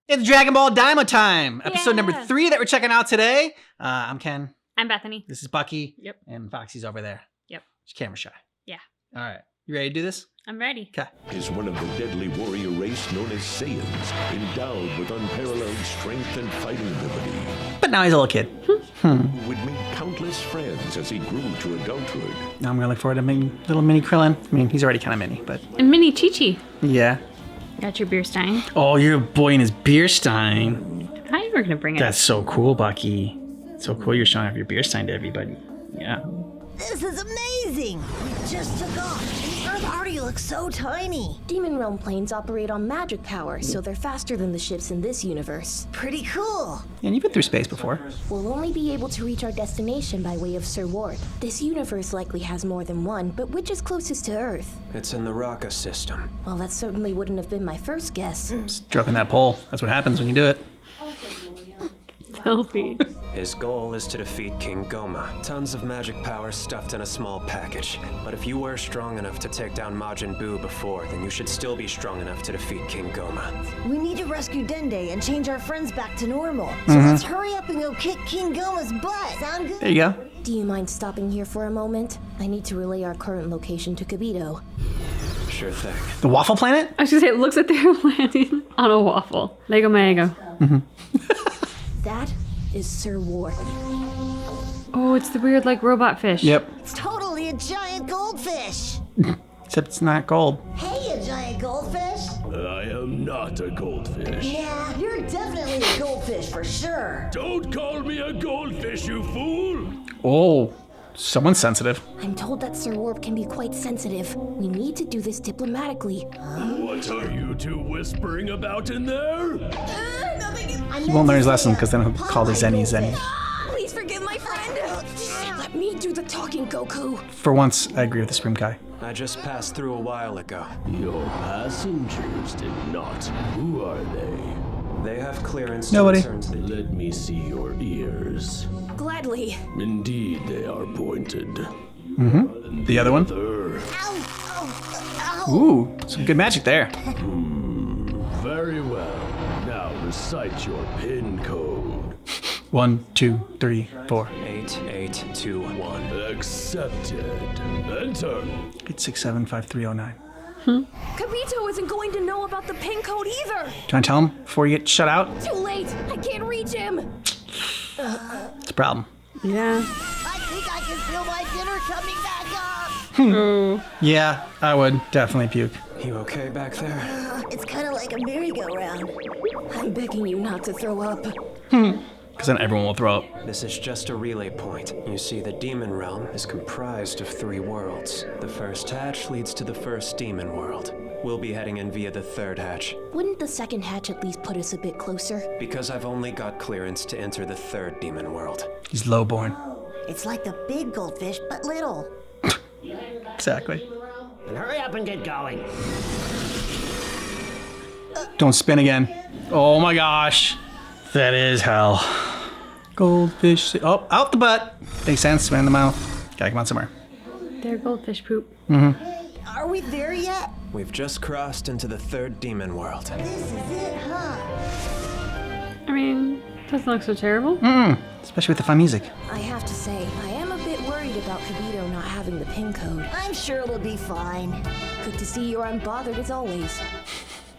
It's Dragon Ball Daima time! Episode number 3 that we're checking out today. I'm Ken. I'm Bethany. This is Bucky. Yep. And Foxy's over there. Yep. She's camera shy. Yeah. All right. You ready to do this? I'm ready. Okay. Is one of the deadly warrior race known as Saiyans, endowed with unparalleled strength and fighting ability. But now he's a little kid. Who would make countless friends as he grew to adulthood. Now I'm going to look forward to making little mini Krillin. I mean, he's already kind of mini, but... And Mini Chi-Chi. Yeah. Got your beer stein. Oh, you're a boy in his beer stein. I thought you were going to bring it. That's so cool, Bucky. So cool you're showing off your beer stein to everybody. Yeah. This is amazing! We just took off. The Earth already looks so tiny. Demon Realm planes operate on magic power, so they're faster than the ships in this universe. Pretty cool. And you've been through space before. We'll only be able to reach our destination by way of Sir Ward. This universe likely has more than one, but which is closest to Earth? It's in the Raka system. Well, that certainly wouldn't have been my first guess. Stroking that pole. That's what happens when you do it. Filthy. His goal is to defeat King Goma. Tons of magic power stuffed in a small package. But if you were strong enough to take down Majin Buu before, then you should still be strong enough to defeat King Goma. We need to rescue Dende and change our friends back to normal. So let's hurry up and go kick King Goma's butt. Sound good? There you go. Do you mind stopping here for a moment? I need to relay our current location to Kibito. Sure thing. The Waffle Planet? I was going to say, it looks like they're landing on a waffle. Lego Mago. That is Sir Ward. Oh, it's the weird, like, robot fish. Yep. It's totally a giant goldfish. Except it's not gold. Hey, you giant goldfish. I am not a goldfish. Yeah, you're definitely a goldfish for sure. Don't call me a goldfish, you fool! Oh, someone's sensitive. I'm told that Sir Ward can be quite sensitive. We need to do this diplomatically. What are you two whispering about in there? He won't learn his lesson because then he'll call the Zenny Zenny. Please forgive my friend. Let me do the talking, Goku. For once, I agree with the Scream guy. I just passed through a while ago. Your passengers did not. Who are they? They have clearance Nobody. to return to the... Let me see your ears. Gladly. Indeed, they are pointed. The other one? Third. Ooh, some good magic there. Very well. Now recite your PIN code. 1, 2, 3, 4. 8821. Accepted. Enter. 8675309. Kabito isn't going to know about the pin code either. Do you want to tell him before you get shut out? Too late. I can't reach him. It's a problem. Yeah. I think I can feel my dinner coming back up. Oh. Yeah, I would definitely puke. You okay back there? It's kind of like a merry-go-round. I'm begging you not to throw up. Because then everyone will throw up. This is just a relay point. You see, the Demon Realm is comprised of 3 worlds. The first hatch leads to the first Demon World. We'll be heading in via the third hatch. Wouldn't the second hatch at least put us a bit closer? Because I've only got clearance to enter the third Demon World. He's lowborn. It's like the big goldfish, but little. Exactly. And hurry up and get going. Don't spin again. Oh my gosh. That is hell. Goldfish. Oh, out the butt. Makes sense. Spin in the mouth. Gotta come out somewhere. They're goldfish poop. Are we there yet? We've just crossed into the third Demon World. This is it, huh? I mean, doesn't look so terrible. Especially with the fun music. I have to say, I am a bit worried about Kabito not having the pin code. I'm sure it'll be fine. Good to see you're unbothered as always.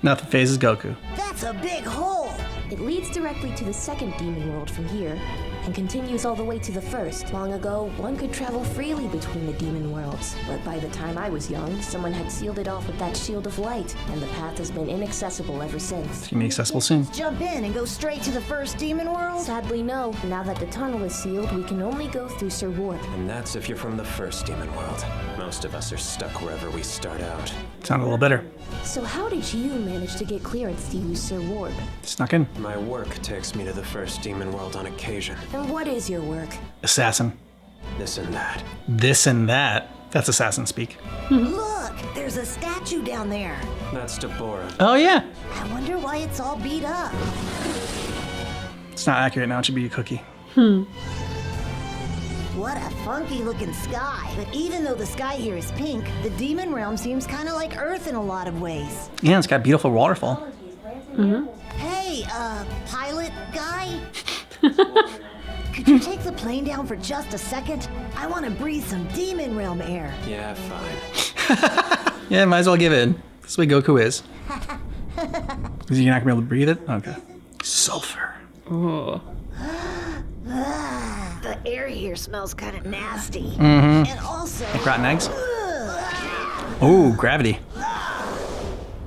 Nothing phases Goku. That's a big hole. It leads directly to the second demon world from here, and continues all the way to the first. Long ago, one could travel freely between the demon worlds, but by the time I was young, someone had sealed it off with that shield of light, and the path has been inaccessible ever since. It's gonna be accessible soon. Jump in and go straight to the first demon world? Sadly, no. Now that the tunnel is sealed, we can only go through Sir Ward. And that's if you're from the first Demon World. Most of us are stuck wherever we start out. Sound a little bitter. So how did you manage to get clearance to use Sir Ward? Snuck in. My work takes me to the first Demon World on occasion. And what is your work? Assassin. This and that. This and that. That's assassin speak. Look, there's a statue down there. That's Deborah. Oh yeah. I wonder why it's all beat up. It's not accurate now. It should be a cookie. What a funky looking sky. But even though the sky here is pink, the demon realm seems kind of like Earth in a lot of ways. Yeah, it's got a beautiful waterfall. Hey, pilot guy? Could you take the plane down for just a second? I want to breathe some demon realm air. Yeah, fine. Yeah, might as well give in. This way Goku is. Is he not gonna be able to breathe it? Okay. Sulfur. Oh. The air here smells kind of nasty. Mm-hmm. And also... Rotten eggs? Oh, gravity.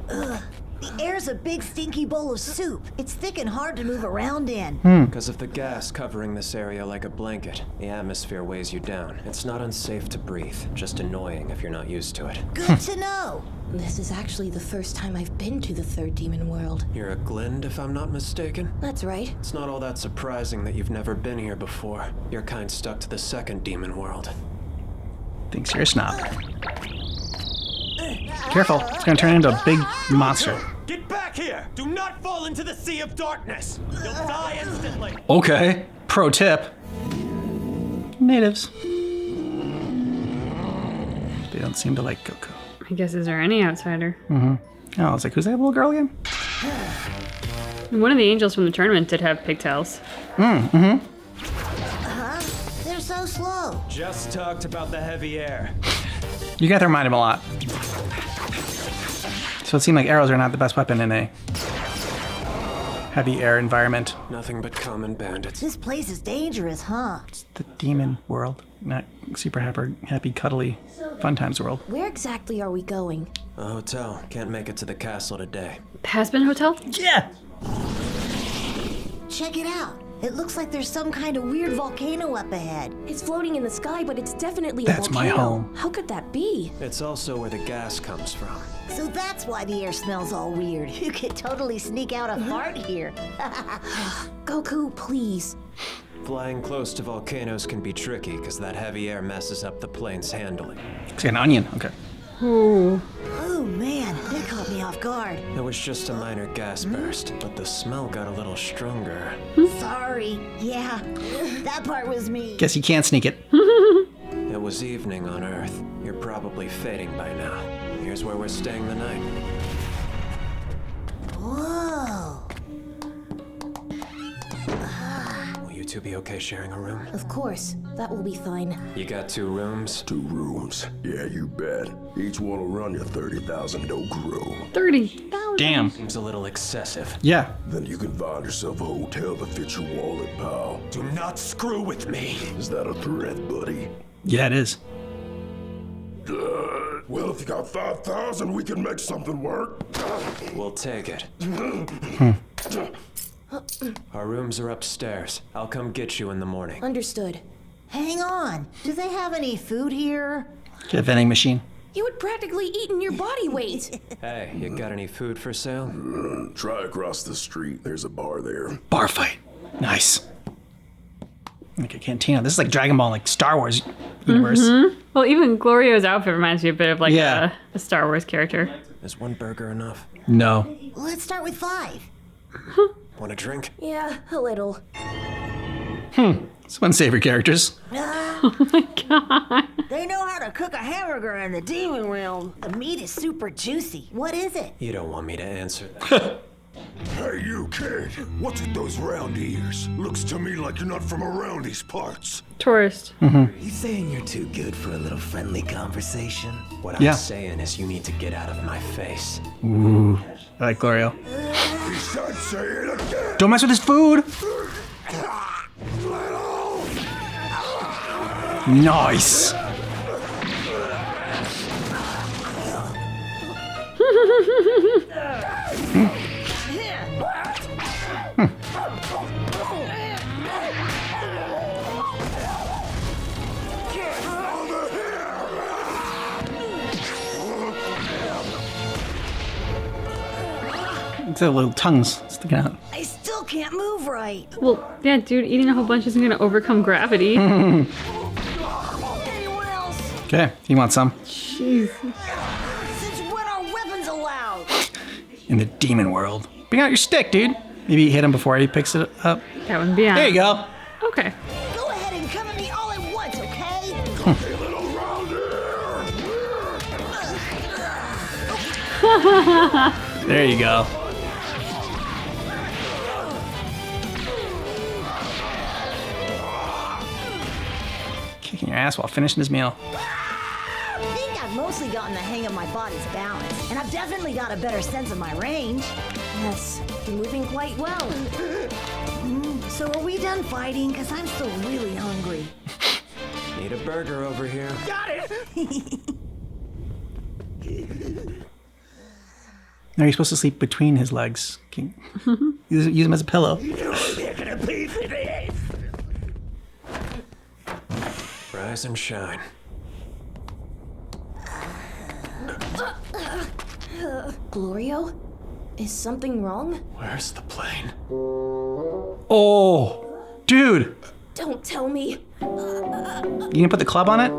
The air's a big stinky bowl of soup. It's thick and hard to move around in. Because of the gas covering this area like a blanket, the atmosphere weighs you down. It's not unsafe to breathe, just annoying if you're not used to it. Good to know. This is actually the first time I've been to the third demon world. You're a Glend, if I'm not mistaken? That's right. It's not all that surprising that you've never been here before. Your kind stuck to the second demon world. Thinks you're a snob. Careful, it's gonna turn into a big monster. Get back here! Do not fall into the sea of darkness! You'll die instantly! Okay, pro tip. Natives. They don't seem to like Goku. I guess, is there any outsider? Oh, I was like, who's that little girl again? One of the angels from the tournament did have pigtails. They're so slow. Just talked about the heavy air. You got to remind him a lot. So it seemed like arrows are not the best weapon in a heavy air environment. Nothing but common bandits. This place is dangerous, huh? The demon world, not super happy, cuddly, fun times world. Where exactly are we going? A hotel. Can't make it to the castle today. Has-been hotel? Yeah. Check it out. It looks like there's some kind of weird volcano up ahead. It's floating in the sky, but it's definitely That's a my volcano. home. How could that be? It's also where the gas comes from. So that's why the air smells all weird. You could totally sneak out a fart here. Goku, please. Flying close to volcanoes can be tricky because that heavy air messes up the plane's handling. It's like an onion. Okay. Ooh. Oh man, that caught me off guard. It was just a minor gas burst, but the smell got a little stronger. Sorry. Yeah, that part was me. Guess you can't sneak it. It was evening on Earth. You're probably fading by now. Here's where we're staying the night. Whoa. Will you two be okay sharing a room? Of course, that will be fine. You got 2 rooms? 2 rooms. Yeah, you bet. Each one'll run you 30,000 no grow. 30,000. Damn. Seems a little excessive. Yeah. Then you can find yourself a hotel that fits your wallet, pal. Do not screw with me! Is that a threat, buddy? Yeah, it is. Well, if you got 5,000, we can make something work. We'll take it. Our rooms are upstairs. I'll come get you in the morning. Understood. Hang on. Do they have any food here? Get a vending machine. You would practically eaten your body weight. Hey, you got any food for sale? Try across the street. There's a bar there. Bar fight. Nice. Like a cantina. This is like Dragon Ball, like Star Wars universe. Well, even Glorio's outfit reminds me a bit of like Yeah. a Star Wars character. Is 1 burger enough? No. Let's start with 5. Want a drink? Yeah, a little. It's one of favorite characters. They know how to cook a hamburger in the demon realm. The meat is super juicy. What is it? You don't want me to answer that. Hey, you kid. What's with those round ears? Looks to me like you're not from around these parts. Tourist. You saying you're too good for a little friendly conversation? What Yeah. I'm saying is you need to get out of my face. Ooh. I like Glorio. Besides, say it again. Don't mess with his food. Nice. It's a little tongues sticking out. I still can't move right. Well, yeah, dude, eating a whole bunch isn't gonna overcome gravity. Anyone else? Okay, you want some? Jeez. Since when are weapons allowed? In the demon world. Bring out your stick, dude. Maybe you hit him before he picks it up. That wouldn't be on. There you go. Okay. Go ahead and come at me all at once, okay? Hey, little rounder. There you go. ass while finishing his meal. I think I've mostly gotten the hang of my body's balance, and I've definitely got a better sense of my range. Yes, you're moving quite well. So are we done fighting? Because I'm still really hungry. Need a burger over here. Got it! No, you're supposed to sleep between his legs. Use him as a pillow. Rise and shine. Glorio? Is something wrong? Where's the plane? Oh, dude. Don't tell me. You gonna put the club on it?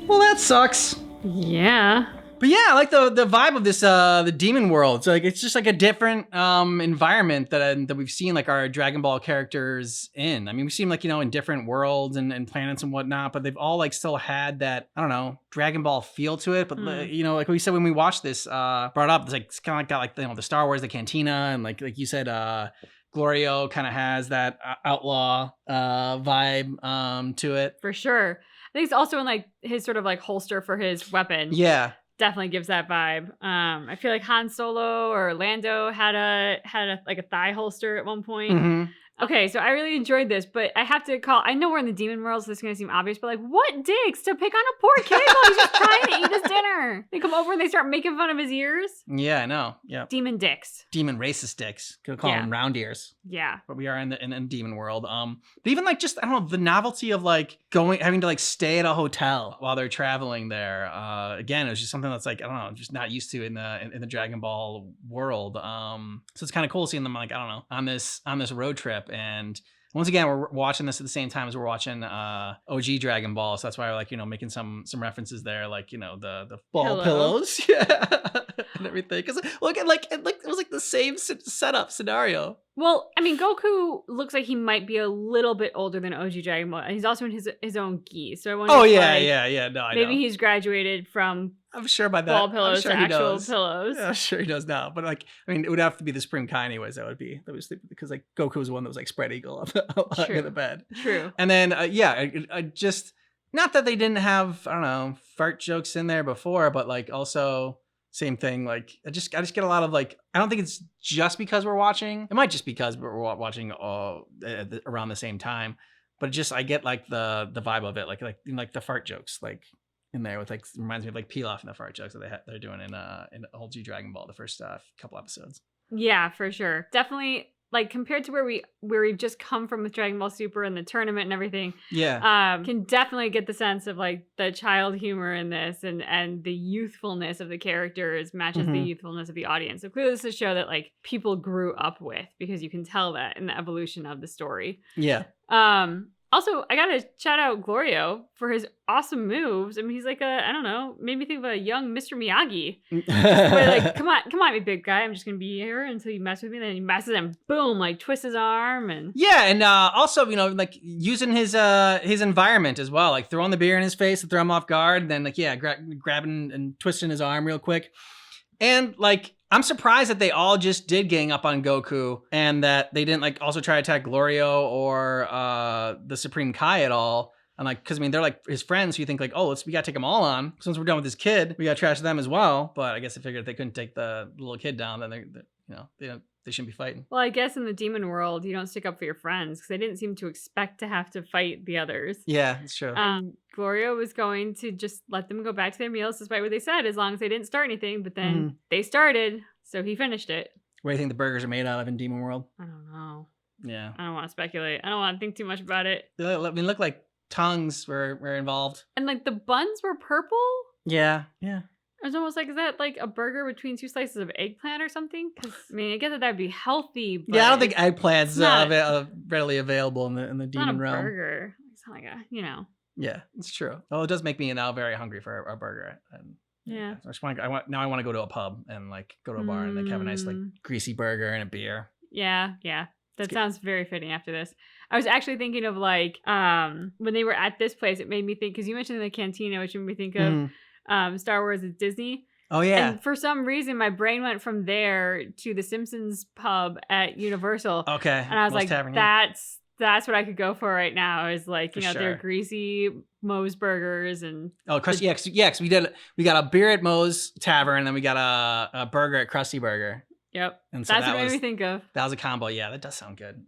Well, that sucks. Yeah. But yeah, I like the vibe of this the demon world. So like it's just like a different environment that we've seen like our Dragon Ball characters in. I mean, we've seen like, you know, in different worlds and planets and whatnot, but they've all like still had that, I don't know, Dragon Ball feel to it. But you know, like we said when we watched this, brought up, it's like it's kind of like got like, you know, the Star Wars, the cantina, and like you said, Glorio kind of has that outlaw vibe to it. For sure. I think it's also in like his sort of like holster for his weapon. Yeah. Definitely gives that vibe. I feel like Han Solo or Lando had a like a thigh holster at one point. Mm-hmm. Okay, so I really enjoyed this, but I have to call. I know we're in the demon world, so this is gonna seem obvious, but like, what dicks to pick on a poor kid while he's just trying to eat his dinner? They come over and they start making fun of his ears. Yeah, I know. Yeah. Demon dicks. Demon racist dicks. Could call them round ears. Yeah. But we are in the demon world. But even like just I don't know, the novelty of like having to like stay at a hotel while they're traveling there. Again, it was just something that's like I don't know, just not used to in the Dragon Ball world. So it's kind of cool seeing them like I don't know on this road trip. And once again, we're watching this at the same time as we're watching OG Dragon Ball, so that's why we're like, you know, making some references there, like, you know, the ball pillows, yeah, and everything. Because look at like it was like the same setup scenario. Well, I mean, Goku looks like he might be a little bit older than OG Dragon Ball, and he's also in his own gi. So I wonder. Oh if, yeah, like, yeah. No, I know. maybe he's graduated from. I'm sure by that. Ball pillows sure to he actual does. pillows. Yeah, I'm sure he does now. But like, I mean, it would have to be the Supreme Kai anyways. That was because like Goku was the one that was like spread eagle on the bed. True. And then I just not that they didn't have I don't know fart jokes in there before, but like also same thing. Like I just get a lot of like I don't think it's just because we're watching. It might just because we're watching all around the same time. But just I get like the vibe of it, like the fart jokes, like. In there with like reminds me of like Pilaf and the fart jokes that they're doing in OG Dragon Ball the first couple episodes. Yeah, for sure. Definitely like compared to where we've just come from with Dragon Ball Super and the tournament and everything. Yeah. Can definitely get the sense of like the child humor in this and the youthfulness of the characters matches the youthfulness of the audience. So clearly this is a show that like people grew up with because you can tell that in the evolution of the story. Yeah. Also, I gotta shout out Glorio for his awesome moves. I mean, he's like I don't know, made me think of a young Mr. Miyagi. Where like, come on, me big guy. I'm just gonna be here until you mess with me. Then he messes and boom, like twists his arm and. Yeah, and also, you know, like using his environment as well, like throwing the beer in his face to throw him off guard, and then like grabbing and twisting his arm real quick. And like I'm surprised that they all just did gang up on Goku and that they didn't like also try to attack Glorio or the Supreme Kai at all. And like, cause I mean, they're like his friends who you think like, oh, we gotta take them all on. Since we're done with this kid, we gotta trash them as well. But I guess I figured if they couldn't take the little kid down, then they shouldn't be fighting. Well, I guess in the demon world, you don't stick up for your friends because they didn't seem to expect to have to fight the others. Yeah, it's true. Glorio was going to just let them go back to their meals despite what they said, as long as they didn't start anything. But then they started, so he finished it. What do you think the burgers are made out of in Demon World? I don't know. Yeah. I don't want to speculate. I don't want to think too much about it. I mean, look like tongues were involved. And like the buns were purple? Yeah. It was almost like, is that like a burger between two slices of eggplant or something? Because I mean, I get that that'd be healthy. But yeah, I don't think eggplant's readily available in the demon realm. Not a burger. It's not like Yeah, it's true. Well, it does make me now very hungry for a burger. And yeah. I want to go to a pub and like go to a bar and like have a nice like greasy burger and a beer. Yeah. That sounds very fitting after this. I was actually thinking of like when they were at this place, it made me think because you mentioned the cantina, which made me think of Star Wars at Disney. Oh yeah. And for some reason, my brain went from there to the Simpsons pub at Universal. Okay. And I was like, That's what I could go for right now is like, For their sure. greasy Moe's burgers and Oh, Krusty, yeah, 'cause we got a beer at Moe's Tavern, and then we got a burger at Krusty Burger. yep. And so That's that what made was me think of. that was a combo. Yeah, that does sound good.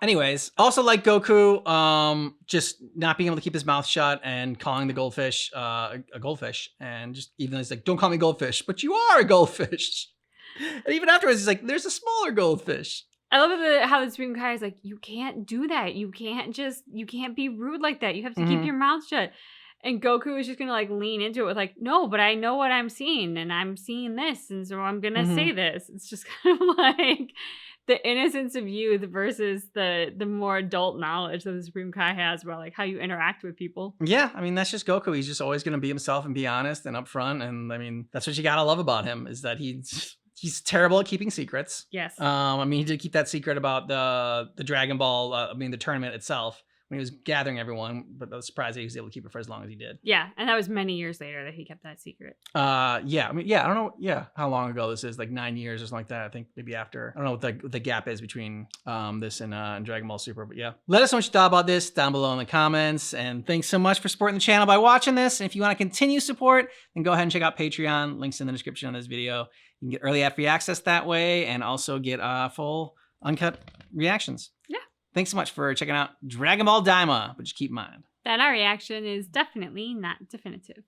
Anyways, also like Goku, just not being able to keep his mouth shut and calling the goldfish a goldfish, and just even he's like, "Don't call me goldfish," but you are a goldfish. And even afterwards, he's like, "There's a smaller goldfish." I love how the Supreme Kai is like, you can't do that. You can't be rude like that. You have to keep your mouth shut. And Goku is just gonna like lean into it with like, no, but I know what I'm seeing, and I'm seeing this, and so I'm gonna say this. It's just kind of like the innocence of youth versus the more adult knowledge that the Supreme Kai has about like how you interact with people. Yeah, I mean, that's just Goku. He's just always going to be himself and be honest and upfront. And I mean, that's what you got to love about him, is that he's terrible at keeping secrets. Yes. I mean, he did keep that secret about the Dragon Ball, the tournament itself, when he was gathering everyone, but I was surprised that he was able to keep it for as long as he did. Yeah, and that was many years later that he kept that secret. Yeah, I mean, yeah, I don't know, how long ago this is, like 9 years or something like that. I think maybe after, I don't know what the gap is between this and Dragon Ball Super, but yeah. Let us know what you thought about this down below in the comments, and thanks so much for supporting the channel by watching this. And if you want to continue support, then go ahead and check out Patreon. Links in the description of this video. You can get early ad-free access that way, and also get full uncut reactions. Yeah. Thanks so much for checking out Dragon Ball Daima, but just keep in mind that our reaction is definitely not definitive.